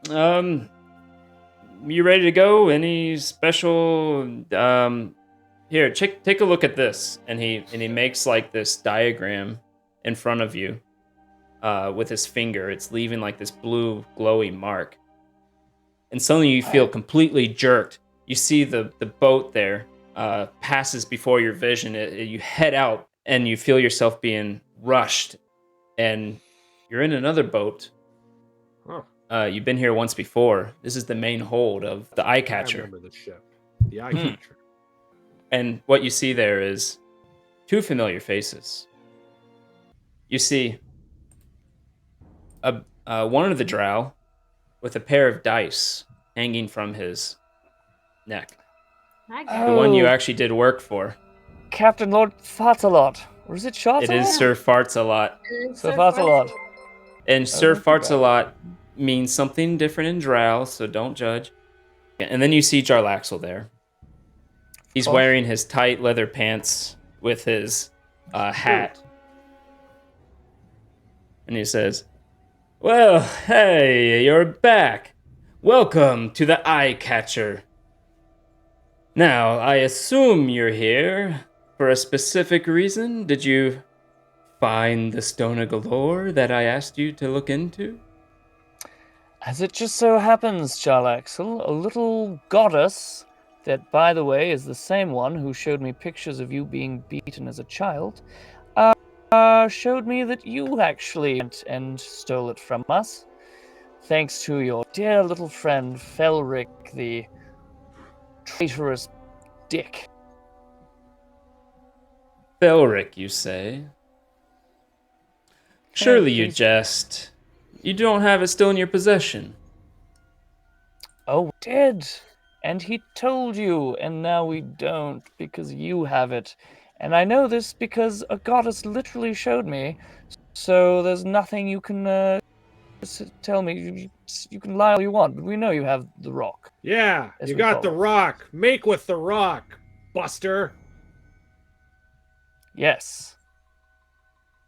Um, you ready to go? Any special? Here, take a look at this. And he makes like this diagram in front of you. With his finger, it's leaving like this blue glowy mark. And suddenly you feel completely jerked. You see the boat there passes before your vision. You head out and you feel yourself being rushed, and you're in another boat. Huh. You've been here once before. This is the main hold of the eye I catcher. remember the ship. The eye catcher. And what you see there is two familiar faces. You see one of the drow with a pair of dice hanging from his neck. I The one you actually did work for. Captain Lord Fartalot. Or is it Shot? It is Sir Farts-a-lot. Sir Fartalot. And Sir not too bad. Farts-a-lot means something different in drow, so don't judge. And then you see Jarlaxle there. He's wearing his tight leather pants with his hat. And he says, "Well, hey, you're back. Welcome to the Eye Catcher. Now, I assume you're here for a specific reason. Did you find the Stone of Galore that I asked you to look into?" As it just so happens, Jarlaxle, a little goddess that, by the way, is the same one who showed me pictures of you being beaten as a child, showed me that you actually went and stole it from us, thanks to your dear little friend Felric, the traitorous dick. Felric, you say? Surely you please. jest. You don't have it still in your possession. Oh, dead. And he told you, and now we don't, because you have it. And I know this because a goddess literally showed me, so there's nothing you can tell me. You can lie all you want, but we know you have the rock. Yeah, As you we got call the it. rock. Make with the rock, Buster. Yes.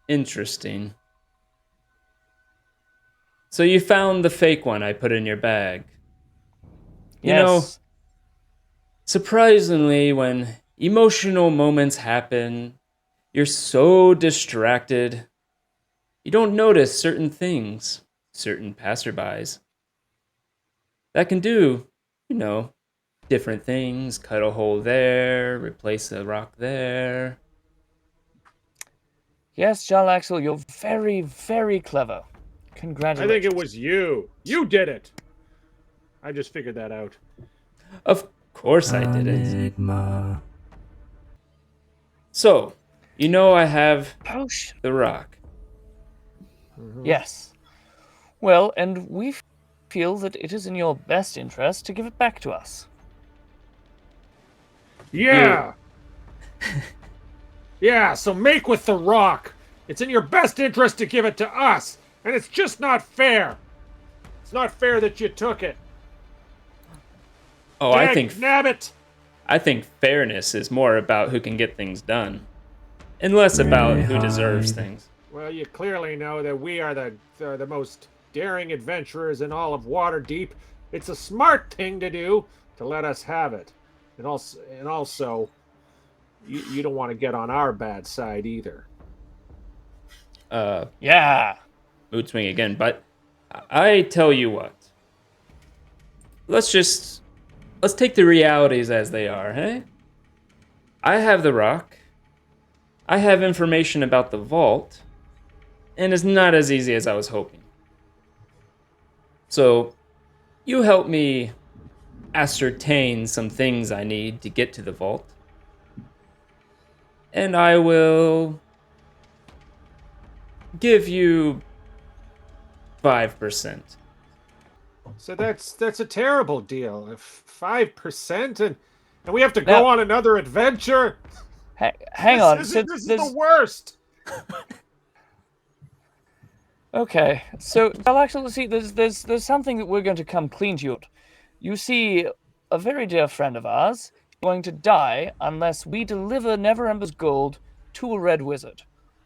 Interesting. So you found the fake one I put in your bag. You know, Yes. surprisingly, when emotional moments happen, you're so distracted, you don't notice certain things, certain passerbys. That can do, different things. Cut a hole there, replace a rock there. Yes, Jarlaxle, you're very, very clever. I Congratulations. think it was you. You did it. I just figured that out. Of course I did it. Enigma. So, I have Potion. the rock. Yes. Well, and we feel that it is in your best interest to give it back to us. Yeah. Yeah, so make with the rock. It's in your best interest to give it to us. And it's just not fair. It's not fair that you took it. Oh, Nabbit. I think fairness is more about who can get things done, and less about who deserves things. Well, you clearly know that we are the most daring adventurers in all of Waterdeep. It's a smart thing to do to let us have it. And also you don't want to get on our bad side either. Yeah. Mood swing again, but I tell you what. Let's take the realities as they are, hey? I have the rock. I have information about the vault, and it's not as easy as I was hoping. So, you help me ascertain some things I need to get to the vault, and I will give you 5%. So that's a terrible deal. 5% and we have to go on another adventure. Hang on. This is the worst. Okay, so I'll actually see. There's something that we're going to come clean to you. You see, a very dear friend of ours going to die unless we deliver Neverember's gold to a red wizard,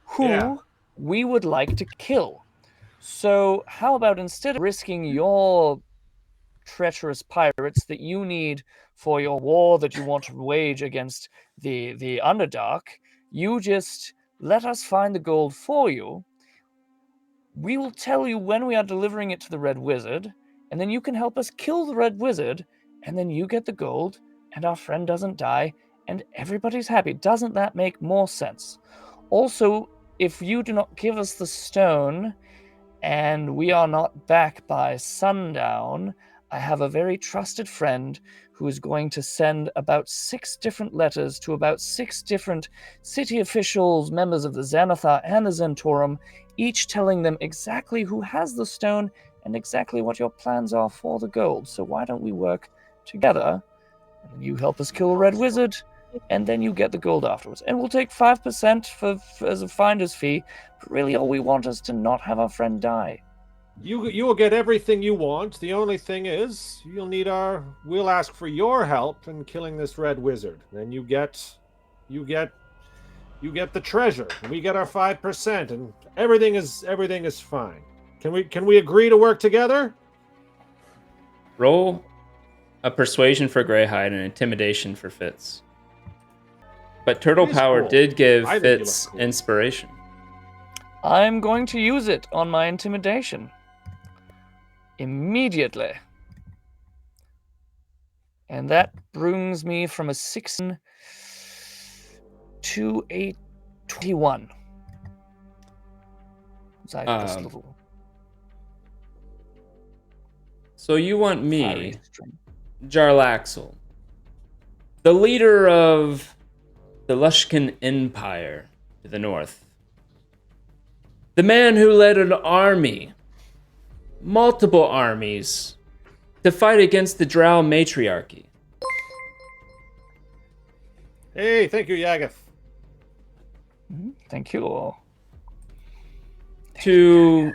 who we would like to kill. So how about instead of risking your treacherous pirates that you need for your war that you want to wage against the Underdark. You just let us find the gold for you. We will tell you when we are delivering it to the Red Wizard, and then you can help us kill the Red Wizard, and then you get the gold, and our friend doesn't die, and everybody's happy. Doesn't that make more sense? Also, if you do not give us the stone, and we are not back by sundown, I have a very trusted friend who is going to send about 6 different letters to about 6 different city officials, members of the Xanathar and the Zentaurum, each telling them exactly who has the stone and exactly what your plans are for the gold. So why don't we work together? And you help us kill a Red Wizard, and then you get the gold afterwards. And we'll take 5% as a finder's fee, but really all we want is to not have our friend die. You will get everything you want. The only thing is, we'll ask for your help in killing this Red Wizard. Then you get the treasure. We get our 5%, and everything is fine. Can we agree to work together? Roll a persuasion for Greyhide and intimidation for Fitz. But Turtle He's Power cool. did give I think he Fitz looks cool. inspiration. I'm going to use it on my intimidation. Immediately. And that brings me from a 16 to a 21. So you want me, fiery string. Jarlaxle, the leader of the Lushkin Empire to the north, the man who led an army, multiple armies, to fight against the Drow matriarchy. Hey, thank you, Yagath. Thank you. To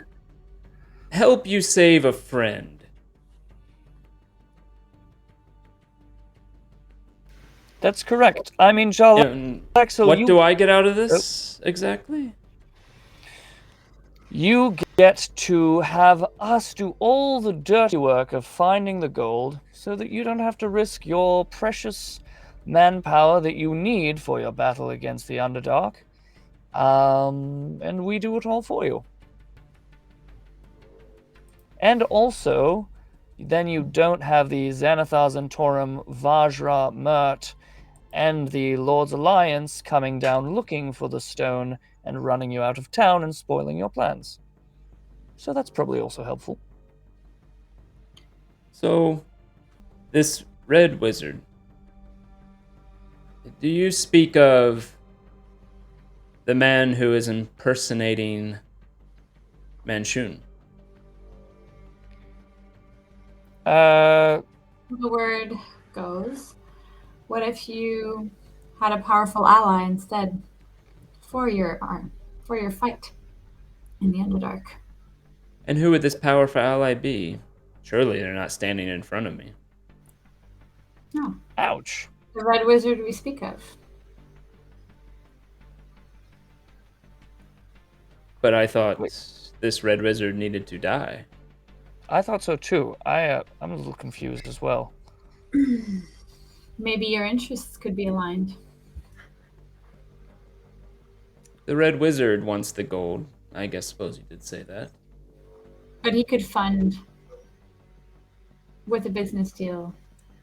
help you save a friend. That's correct. I mean, Jarlaxle, What do I get out of this exactly? You get to have us do all the dirty work of finding the gold so that you don't have to risk your precious manpower that you need for your battle against the Underdark. And we do it all for you. And also, then you don't have the Xanathar, Zentaurum, Vajra, Mert, and the Lord's Alliance coming down looking for the stone and running you out of town and spoiling your plans. So that's probably also helpful. So, this Red Wizard, do you speak of the man who is impersonating Manchun? The word goes, what if you had a powerful ally instead for your fight in the Underdark? And who would this powerful ally be? Surely they're not standing in front of me. No. Ouch. The Red Wizard we speak of. But I thought this Red Wizard needed to die. I thought so too. I'm a little confused as well. Maybe your interests could be aligned. The Red Wizard wants the gold. I suppose you did say that. But he could fund, with a business deal,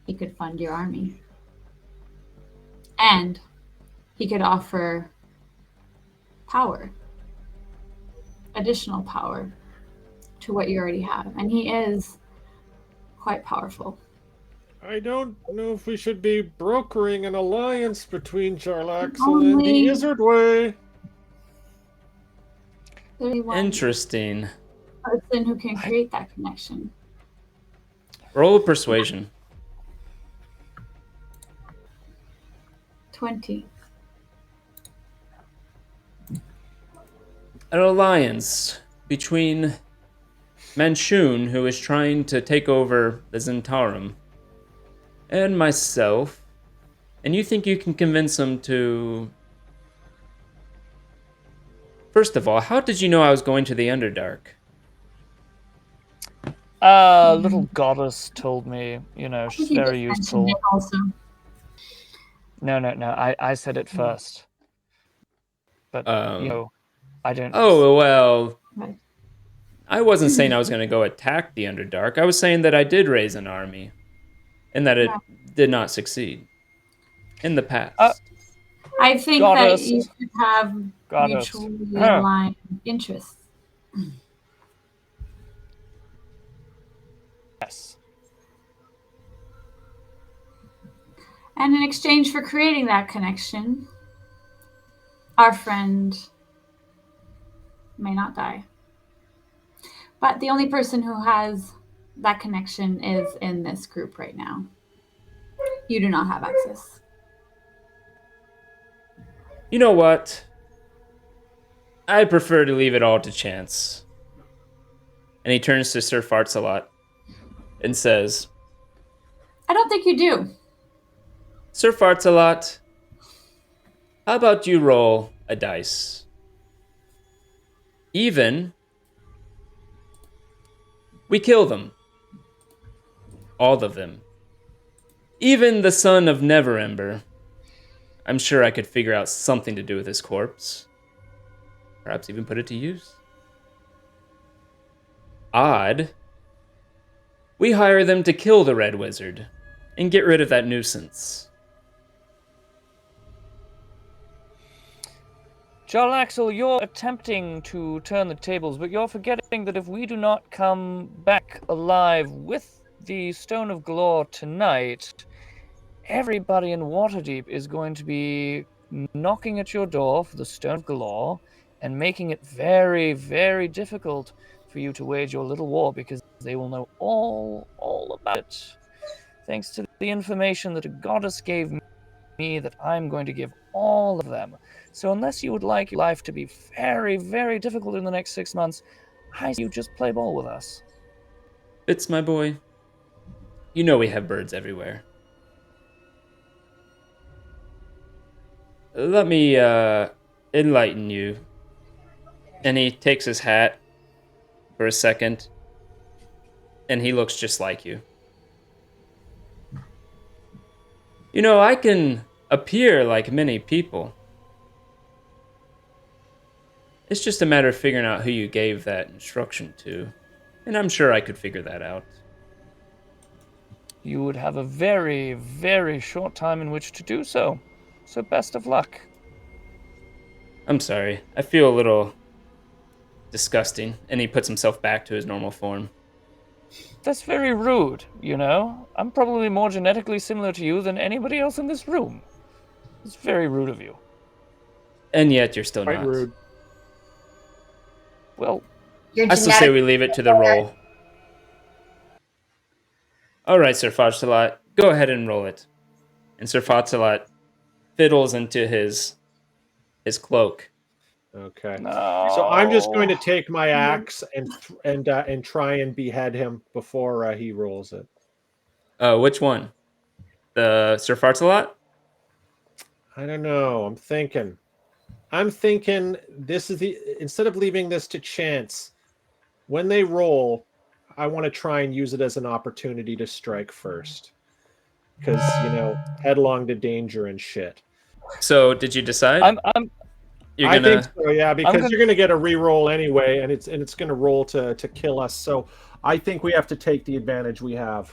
he could fund your army. And he could offer power, additional power to what you already have. And he is quite powerful. I don't know if we should be brokering an alliance between Jarlaxle and the Izzard Way. There's one Interesting. person who can create that connection. Roll a persuasion. 20. An alliance between Manchun, who is trying to take over the Zentaurum, and myself. And you think you can convince him to... First of all, how did you know I was going to the Underdark? Little goddess told me, I think she's you very just mentioned useful. it also. No, I said it first. But, I don't... Oh, well, Right. I wasn't saying I was going to go attack the Underdark. I was saying that I did raise an army and that it did not succeed in the past. I think that Goddess. you should have Goddess. mutually aligned interests. Yes. And in exchange for creating that connection, our friend may not die. But the only person who has that connection is in this group right now. You do not have access. You know what? I prefer to leave it all to chance. And he turns to Sir Farts-a-Lot and says, I don't think you do. Sir Farts-a-Lot, how about you roll a dice? Even we kill them. All of them. Even the son of Neverember. I'm sure I could figure out something to do with his corpse. Perhaps even put it to use. Odd. We hire them to kill the Red Wizard and get rid of that nuisance. Jarlaxle, you're attempting to turn the tables, but you're forgetting that if we do not come back alive with the Stone of Galore tonight, everybody in Waterdeep is going to be knocking at your door for the Stone of Galore and making it very, very difficult for you to wage your little war, because they will know all about it. Thanks to the information that a goddess gave me that I'm going to give all of them. So unless you would like your life to be very, very difficult in the next 6 months, I say you just play ball with us. Fitz, my boy, you know we have birds everywhere. Let me enlighten you. And he takes his hat for a second, and he looks just like you. You know, I can appear like many people. It's just a matter of figuring out who you gave that instruction to, and I'm sure I could figure that out. You would have a very, very short time in which to do so. So best of luck. I'm sorry. I feel a little disgusting, and he puts himself back to his normal form. That's very rude, I'm probably more genetically similar to you than anybody else in this room. It's very rude of you. And yet you're still Quite not. rude. Well, I still say we leave it to the roll. All right, Sir Farts-a-Lot, go ahead and roll it. And Sir Farts-a-Lot fiddles into his cloak. Okay. no. So I'm just going to take my axe and try and behead him before he rolls it. Which one? The Sir Farts-a-Lot? I don't know. I'm thinking this is instead of leaving this to chance, when they roll, I want to try and use it as an opportunity to strike first. Because, headlong to danger and shit. So, did you decide? I think so, yeah, because you're going to get a re-roll anyway, and it's going to roll to kill us. So I think we have to take the advantage we have.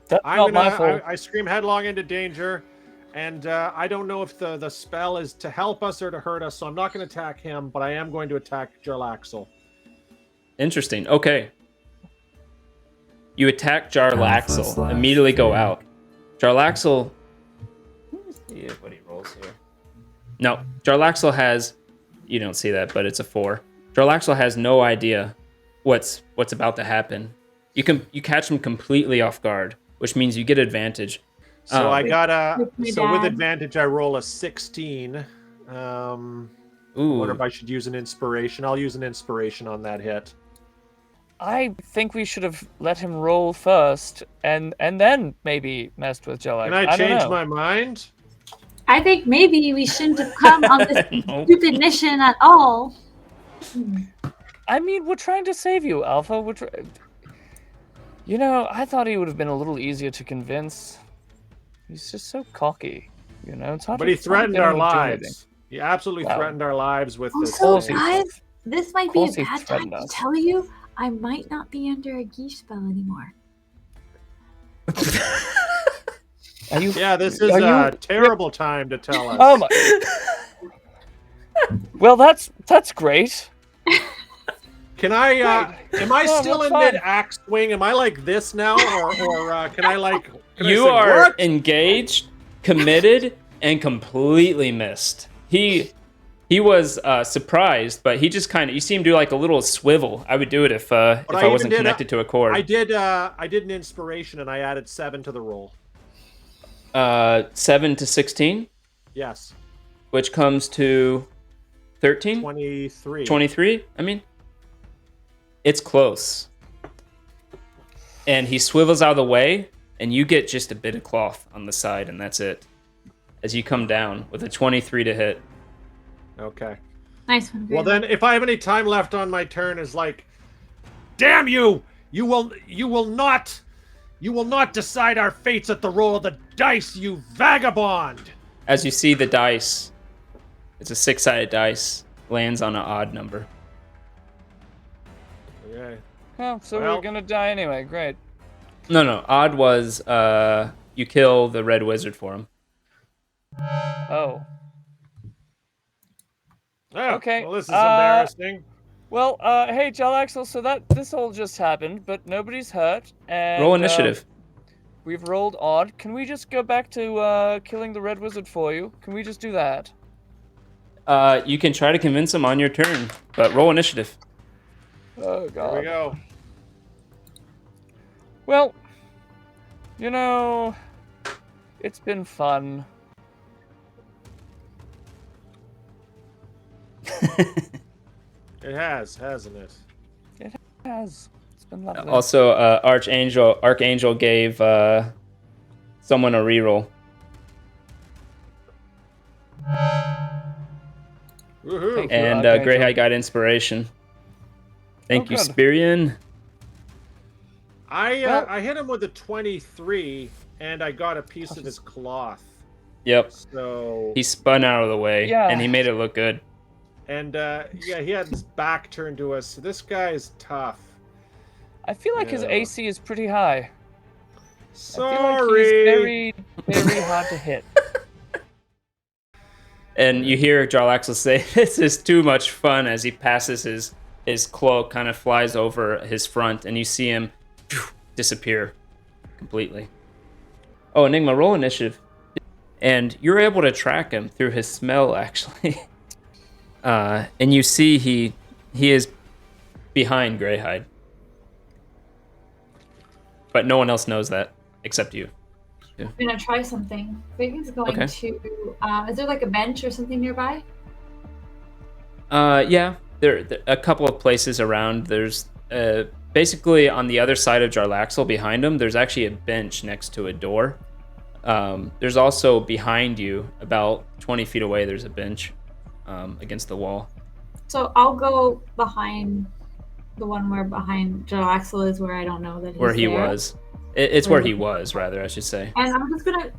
That's not my fault. I scream headlong into danger, and I don't know if the spell is to help us or to hurt us, so I'm not going to attack him, but I am going to attack Jarlaxle. Interesting. Okay. You attack Jarlaxle. Immediately go out. Jarlaxle... Let me see what he rolls here. No, Jarlaxle has... You don't see that, but it's a 4. Jarlaxle has no idea what's about to happen. You catch him completely off guard, which means you get advantage. So I got with advantage I roll a 16. Ooh. I wonder if I should use an inspiration. I'll use an inspiration on that hit. I think we should have let him roll first and then maybe messed with Jarlaxle. Can I change my mind? I think maybe we shouldn't have come on this stupid mission at all. I mean, we're trying to save you, Alpha. You know, I thought he would have been a little easier to convince. He's just so cocky. You know, it's hard But to, he it's hard to threatened get our him to do anything. lives. He absolutely Wow. threatened our lives with this Also, thing. guys, this might Of be a course he bad time threatened to us. tell you I might not be under a geese spell anymore. Are you? Yeah, this is are you- a terrible time to tell us. Oh my. Well, that's great. Can I? Am I No, still that's in fine. mid-axe swing? Am I like this now, or can I like? Can You I say, are what? engaged, committed, and completely missed. He was surprised, but he just kind of, you see him do like a little swivel. I would do it if I I even wasn't did connected to a cord. I did an inspiration and I added 7 to the roll. 7 to 16, Yes, which comes to 13, 23. 23. I mean, it's close. And he swivels out of the way, and you get just a bit of cloth on the side, and that's it. As you come down with a 23 to hit. Okay. Nice one. Well Graham. then, if I have any time left on my turn, is like, damn you! You will not decide our fates at the roll of the dice, you vagabond! As you see the dice, it's a 6-sided dice, lands on an odd number. Okay. Oh, so Well- we're gonna die anyway. Great. No, odd was you kill the red wizard for him. Oh. Oh, Okay, Well, this is embarrassing. Well, hey, Jarlaxle, so this all just happened, but nobody's hurt, and Roll initiative. we've rolled odd. Can we just go back to killing the red wizard for you? Can we just do that? You can try to convince him on your turn, but roll initiative. Oh Here god. we go. Well, you know, it's been fun. It has, hasn't it? It has. It's been lovely. Also, Archangel gave someone a reroll. Woohoo! Thank you. And Archangel. Greyhide got inspiration. Thank you, good. Spirian. Well- I hit him with a 23, and I got a piece of his cloth. Yep. So He spun out of the way, Yeah. and he made it look good. and yeah, he had his back turned to us. So this guy is tough. I feel like his Yeah. AC is pretty high. I Sorry. feel like he's very, very hard to hit. And you hear Jarlaxle say, "This is too much fun," as he passes his cloak, kind of flies over his front, and you see him disappear completely. Oh, Enigma, roll initiative. And you're able to track him through his smell, actually. And you see he is behind Greyhide. But no one else knows that except you. I'm gonna try something. Vegan's going Okay. to. Is there like a bench or something nearby? Yeah, there a couple of places around. There's basically on the other side of Jarlaxle behind him, there's actually a bench next to a door. There's also behind you, about 20 feet away, there's a bench against the wall. So I'll go behind the one where behind Jarlaxle is, where I don't know that he's Where he there. was. It's where he was, rather, I should say. And I'm just gonna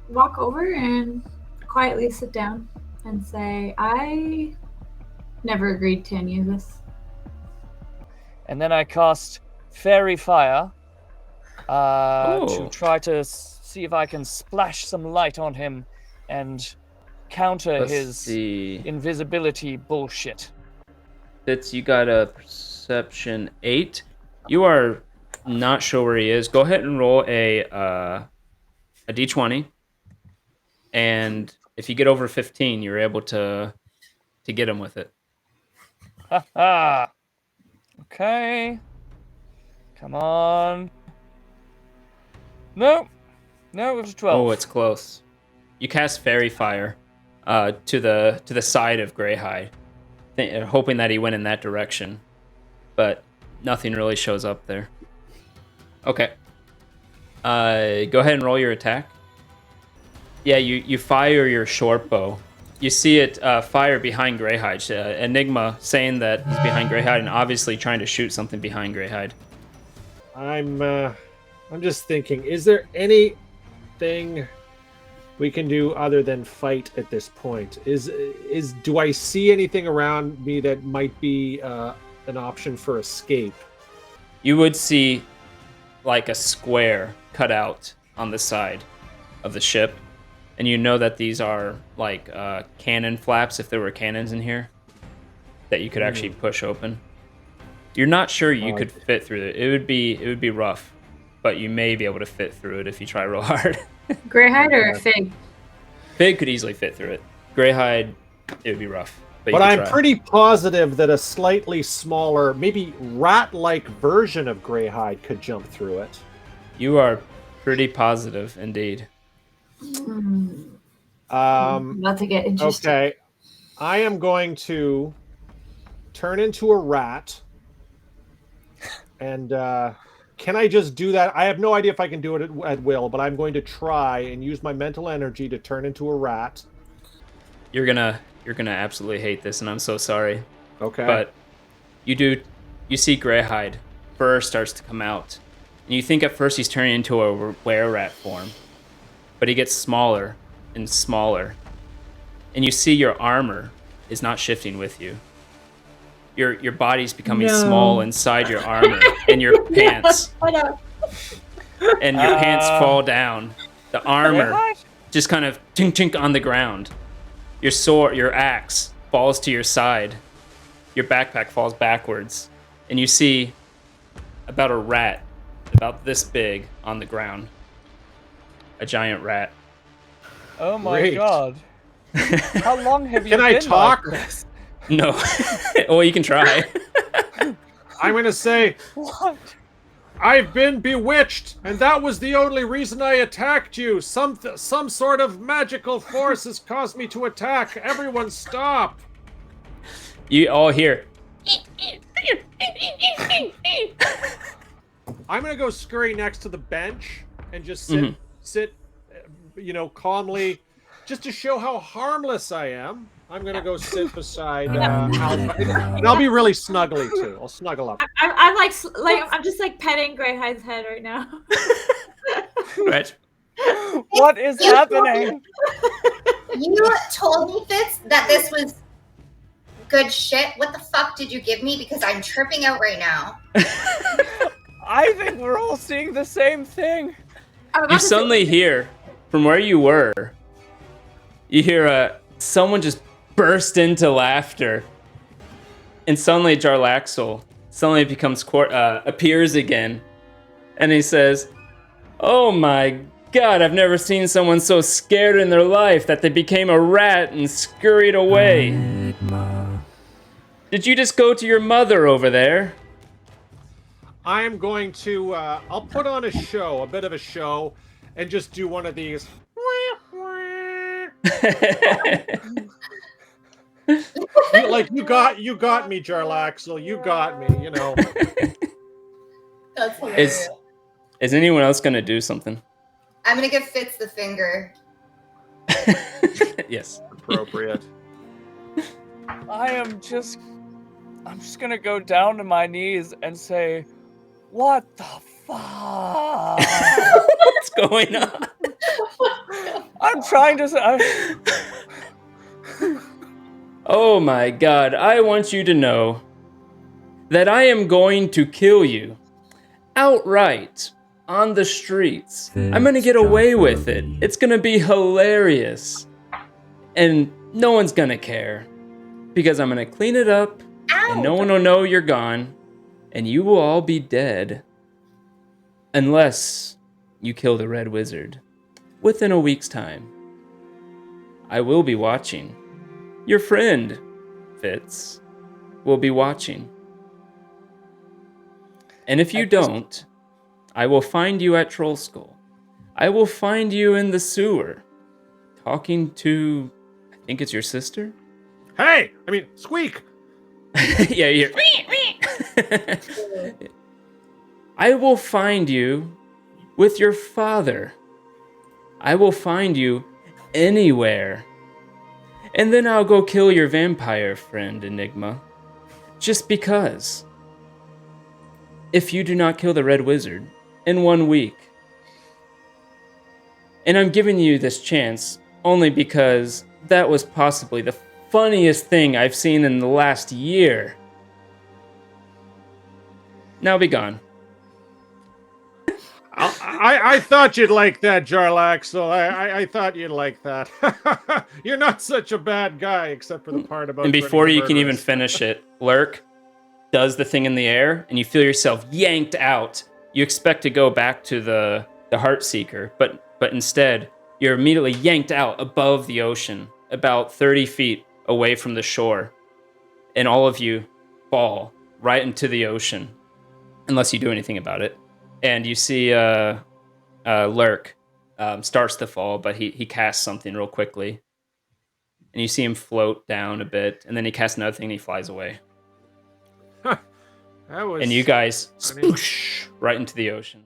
walk over and quietly sit down and say, I never agreed to any of this. And then I cast Fairy Fire Oh. to try to see if I can splash some light on him and counter Let's his see. invisibility bullshit. Fitz, you got a perception 8. You are not sure where he is. Go ahead and roll a d20. And if you get over 15, you're able to get him with it. Ha ha! Okay. Come on. No. No, it was 12. Oh, it's close. You cast Fairy Fire to the side of Greyhide, hoping that he went in that direction, but nothing really shows up there. Okay. Go ahead and roll your attack. Yeah, you fire your short bow. You see it fire behind Greyhide. Enigma saying that he's behind Greyhide and obviously trying to shoot something behind Greyhide. I'm I'm just thinking, is there anything we can do other than fight at this point? Do I see anything around me that might be an option for escape? You would see like a square cut out on the side of the ship, and you know that these are like cannon flaps, if there were cannons in here, that you could actually push open. You're not sure you could fit through it. It would be rough, but you may be able to fit through it if you try real hard. Greyhide or a fig? Fig could easily fit through it. Greyhide, it would be rough. But I'm pretty positive that a slightly smaller, maybe rat-like version of Greyhide could jump through it. You are pretty positive, indeed. About to get interesting. Okay. I am going to turn into a rat. And can I just do that? I have no idea if I can do it at will, but I'm going to try and use my mental energy to turn into a rat. You're gonna absolutely hate this, and I'm so sorry. Okay. But you see Greyhide, fur starts to come out. And you think at first he's turning into a were-rat form. But he gets smaller and smaller. And you see your armor is not shifting with you. Your body's becoming small inside your armor, and your pants. And your pants fall down. The armor just kind of tink on the ground. Your sword, your axe falls to your side. Your backpack falls backwards. And you see about a rat, about this big, on the ground. A giant rat. Oh my Great. god. How long have you Can I been talk? like this? No. Well, you can try. I'm going to say, What? I've been bewitched, and that was the only reason I attacked you. Some sort of magical force has caused me to attack. Everyone stop. You all hear. I'm going to go scurry next to the bench and just sit, calmly, just to show how harmless I am. I'm going to go sit beside Alpha. And I'll be really snuggly, too. I'll snuggle up. I'm I'm just like petting Greyhide's head right now. Right. What is happening? You told me, Fitz, that this was good shit. What the fuck did you give me? Because I'm tripping out right now. I think we're all seeing the same thing. You suddenly hear, from where you were, you hear someone just burst into laughter. And suddenly Jarlaxle suddenly appears again. And he says, "Oh my god, I've never seen someone so scared in their life that they became a rat and scurried away. Did you just go to your mother over there?" I am going to, I'll put on a bit of a show, and just do one of these. You got me, Jarlaxle. You got me, That's hilarious. Is anyone else gonna do something? I'm gonna give Fitz the finger. Yes. Appropriate. I'm just gonna go down to my knees and say, what the fuck? What's going on? I'm trying to say... Oh my god, I want you to know that I am going to kill you outright on the streets. I'm gonna get away with it. It's gonna be hilarious. And no one's gonna care. Because I'm gonna clean it up, and no one will know you're gone, and you will all be dead. Unless you kill the Red Wizard within a week's time. I will be watching. Your friend, Fitz, will be watching. And if you don't, I will find you at Troll Skull. I will find you in the sewer, talking to, I think it's your sister? Squeak! Yeah, you're... I will find you with your father. I will find you anywhere. And then I'll go kill your vampire friend, Enigma. Just because. If you do not kill the Red Wizard, in 1 week. And I'm giving you this chance only because that was possibly the funniest thing I've seen in the last year. Now be gone. I thought you'd like that, Jarlaxle. I thought you'd like that. You're not such a bad guy, except for the part about. And before threatening you to can murder even us. finish it, Lurk does the thing in the air, and you feel yourself yanked out. You expect to go back to the Heartseeker, but instead, you're immediately yanked out above the ocean, about 30 feet away from the shore. And all of you fall right into the ocean, unless you do anything about it. And you see Lurk starts to fall, but he casts something real quickly. And you see him float down a bit, and then he casts another thing and he flies away. That was. And you guys funny. sploosh right into the ocean.